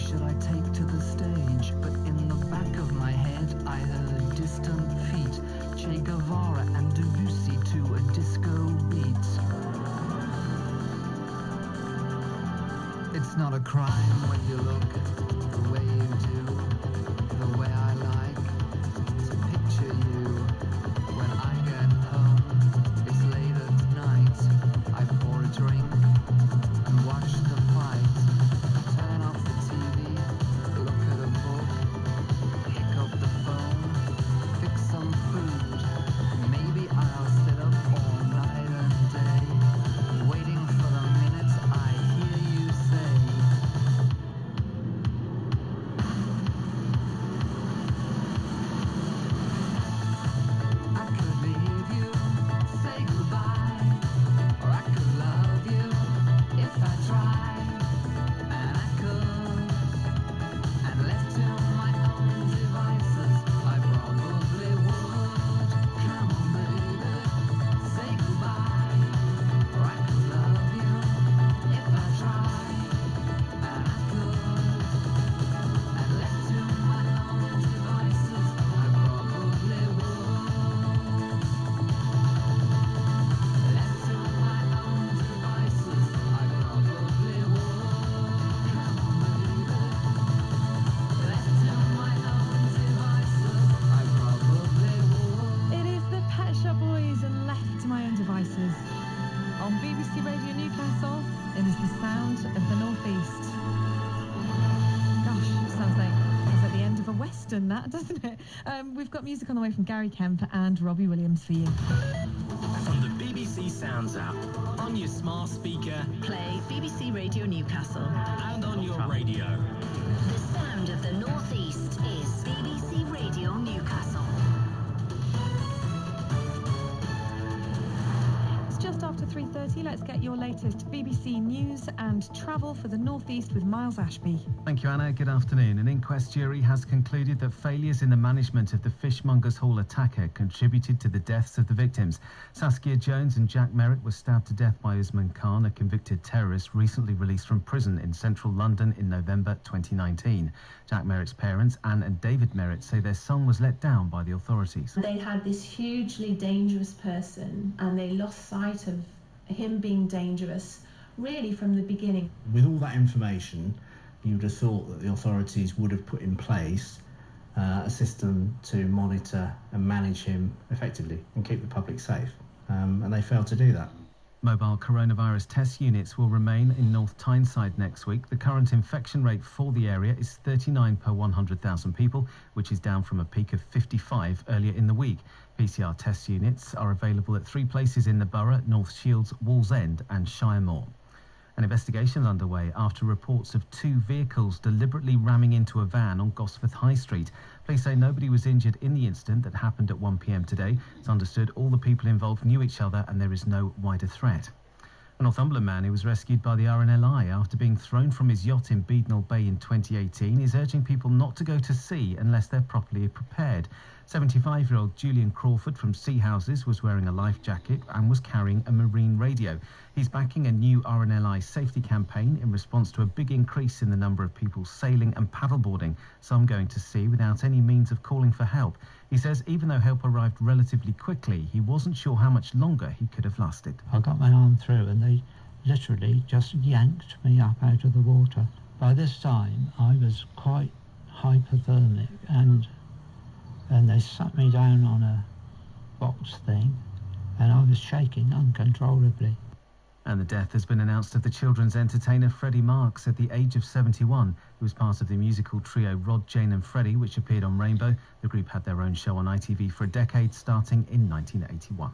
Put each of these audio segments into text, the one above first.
should I take to the stage? But in the back of my head I heard distant feet, Che Guevara and Debussy to a disco beat. It's not a crime when you look the way you do, the way I like to picture you. When I get home, it's late at night, I pour a drink and watch the fight. Turn off the TV, look at a book, pick up the phone, fix some food. Maybe I'll sit up all night and day, waiting for the minute I hear you say, I could leave you, say goodbye, or I could love you if I tried, and I could, and left to my own devices, I probably would. Come on baby, say goodbye, or I could love you if I tried, and I could, and left to my own devices, I probably would. Left to my own devices, I probably would. Come on baby, left to my own devices, I probably would. It is the Pet Shop Boys and Left to My Own Devices. On BBC Radio Newcastle, it is the sound of the North East. Gosh, sounds like the end of a western, that, doesn't it? We've got music on the way from Gary Kemp and Robbie Williams for you. From the BBC Sounds app, on your smart speaker Play BBC Radio Newcastle. and on your radio. The sound of the North East is BBC Radio Newcastle. It's just after 3:30. Let's get your latest BBC news and travel for the North East with Miles Ashby. Thank you, Anna. Good afternoon. An inquest jury has concluded that failures in the management of the Fishmongers Hall attacker contributed to the deaths of the victims. Saskia Jones and Jack Merritt were stabbed to death by Usman Khan, a convicted terrorist recently released from prison in central London in November 2019. Jack Merritt's parents, Anne and David Merritt, say their son was let down by the authorities. They had this hugely dangerous person and they lost sight of him being dangerous really from the beginning. With all that information, you would have thought that the authorities would have put in place a system to monitor and manage him effectively and keep the public safe, and they failed to do that. Mobile coronavirus test units will remain in North Tyneside next week. The current infection rate for the area is 39 per 100,000 people, which is down from a peak of 55 earlier in the week. PCR test units are available at 3 places in the borough: North Shields, Wallsend and Shiremore. An investigation is underway after reports of 2 vehicles deliberately ramming into a van on Gosforth High Street. Police say nobody was injured in the incident that happened at 1 p.m. today. It's understood all the people involved knew each other and there is no wider threat. A Northumberland man who was rescued by the RNLI after being thrown from his yacht in Beadnell Bay in 2018 is urging people not to go to sea unless they're properly prepared. 75-year-old Julian Crawford from Sea Houses was wearing a life jacket and was carrying a marine radio. He's backing a new RNLI safety campaign in response to a big increase in the number of people sailing and paddleboarding, some going to sea without any means of calling for help. He says even though help arrived relatively quickly, he wasn't sure how much longer he could have lasted. I got my arm through and they literally just yanked me up out of the water. By this time, I was quite hypothermic and they sat me down on a box thing and I was shaking uncontrollably. And the death has been announced of the children's entertainer Freddie Marks at the age of 71, who was part of the musical trio Rod, Jane and Freddie, which appeared on Rainbow. The group had their own show on ITV for a decade, starting in 1981.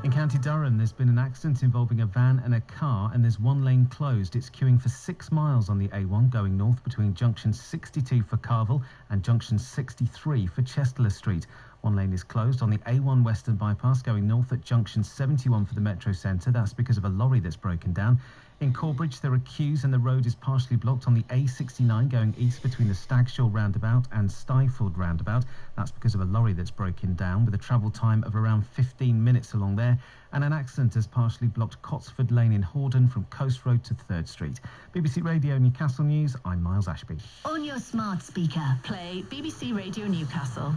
In County Durham, there's been an accident involving a van and a car, and there's one lane closed. It's queuing for 6 miles on the A1 going north between junction 62 for Carville and junction 63 for Chestler Street. One lane is closed on the A1 Western Bypass going north at junction 71 for the Metro Centre. That's because of a lorry that's broken down. In Corbridge, there are queues and the road is partially blocked on the A69 going east between the Stagshaw roundabout and Stiford roundabout. That's because of a lorry that's broken down, with a travel time of around 15 minutes along there. And an accident has partially blocked Cotsford Lane in Hordern from Coast Road to 3rd Street. BBC Radio Newcastle News, I'm Miles Ashby. On your smart speaker, play BBC Radio Newcastle.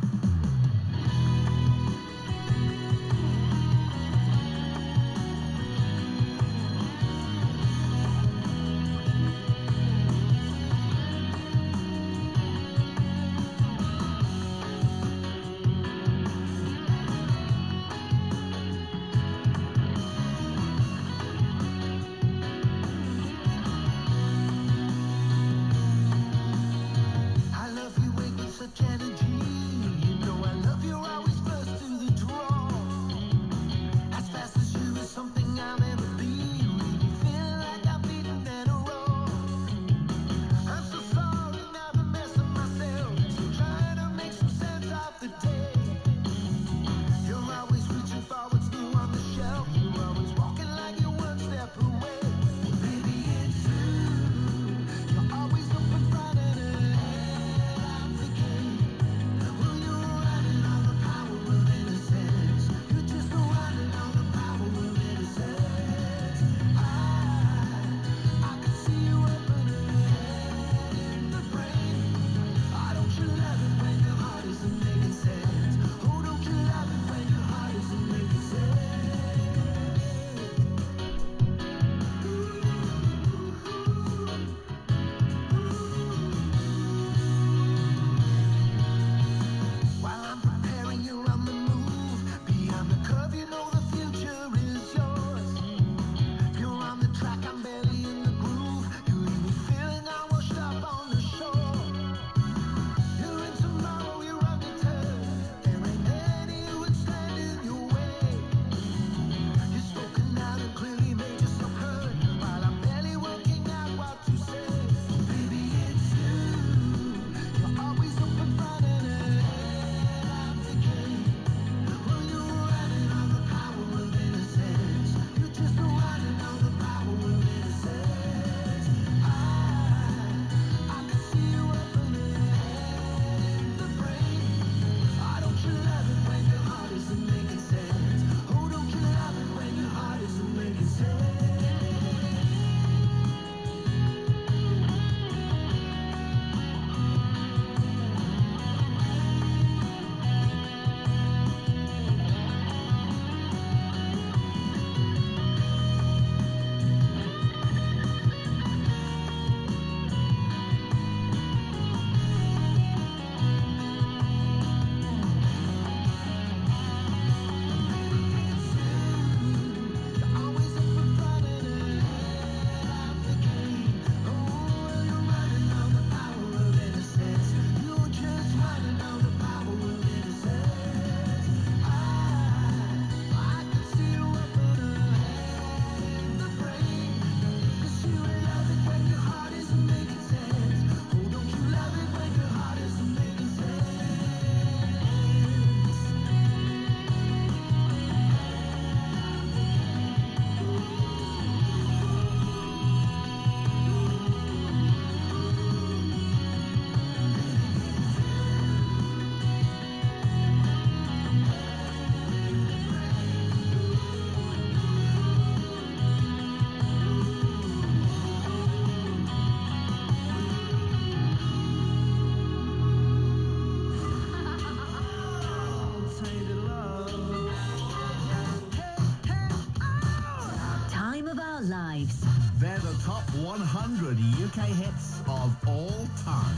They're the top 100 UK hits of all time.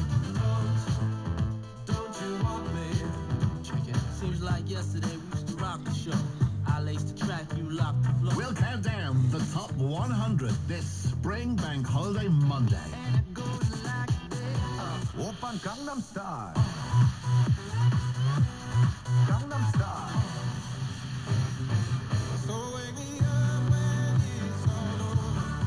Don't you want me? Check it. Seems like yesterday we used to rock the show. I laced the track, you locked the flow. We'll count down the top 100 this Spring Bank Holiday Monday. And it goes like this. Oppa Gangnam Style. Gangnam Style.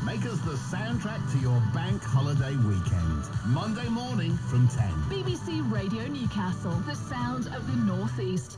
Make us the soundtrack to your bank holiday weekend. Monday morning from 10. BBC Radio Newcastle, the sound of the North East.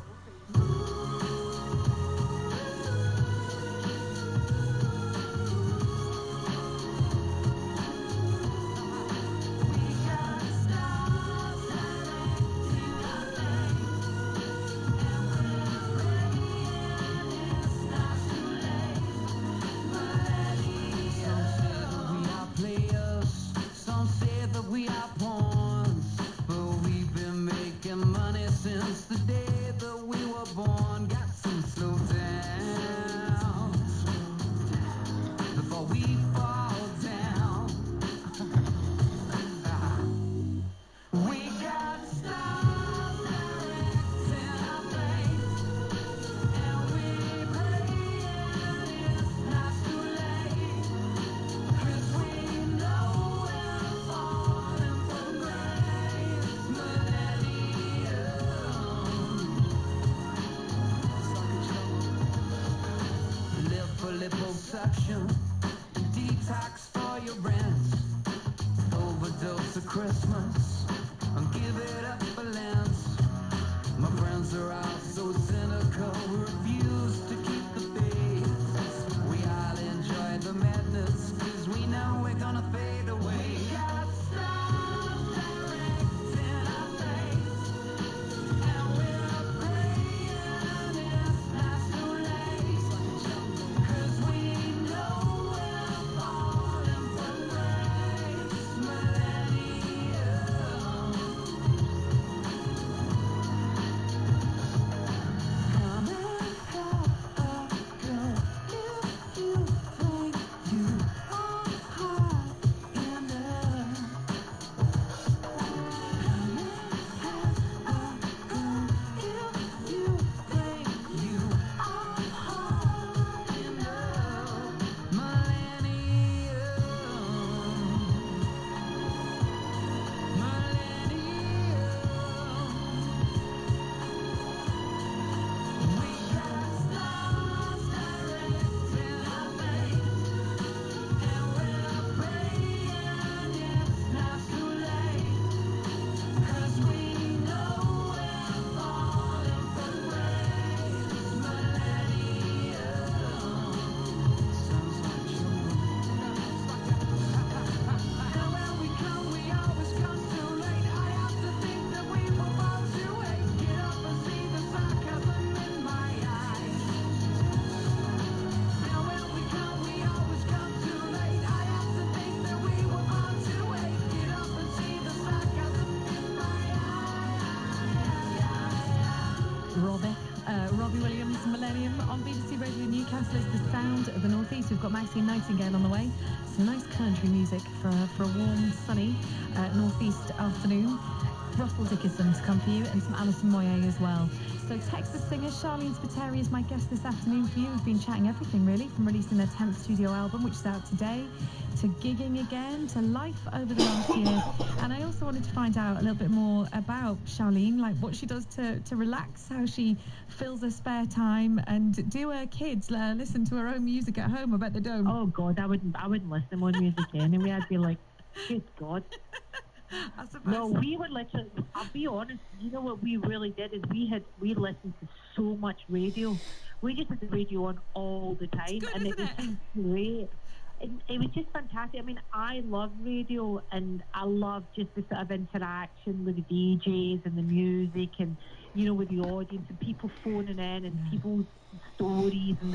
deduction, detox for your rent, overdose of Christmas, and give it up for Lent. My friends are all so cynical, we refuse to keep the faith. We all enjoy the madness, cause we know we're gonna fade away. We got stars directing our fate, and we're praying it's not too late, cause we know we're falling from grace. Millennium, come and have a go if you think you are hot enough. Come and have a go if you think you are hot enough. Millennium, we got stars directing our fate, and we're praying it's not too late, cause we know we're falling from grace. Millennium, sounds like jungle. And when we come, we always come too late. I have to think that we were born to wait. Get up and see the sarcasm in my eyes. And when we come, we always come too late. I have to think that we were born to wait. Get up and see the sarcasm in my eyes. Robbie Williams, Millennium on BBC Radio Newcastle is the sound of the northeast. We've got Maxine Nightingale on the way. Some nice country music for a warm, sunny northeast afternoon. Russell Dickinson to come for you, and some Alison Moyet as well. So Texas singer Charlene Spiteri is my guest this afternoon for you. We've been chatting everything really, from releasing their 10th studio album, which is out today, to gigging again, to life over the last year. And I also wanted to find out a little bit more about Charlene, like what she does to relax, how she fills her spare time, and do her kids listen to her own music at home? I bet they don't. Oh God, I wouldn't listen to my music anyway. I'd be like, good God. I suppose. No, we would literally, I'll be honest, you know what we really did is we listened to so much radio. We just had the radio on all the time, good, and it was isn't it? just great. It was just fantastic. I mean, I love radio, and I love just the sort of interaction with the DJs and the music, and, you know, with the audience and people phoning in and people's stories and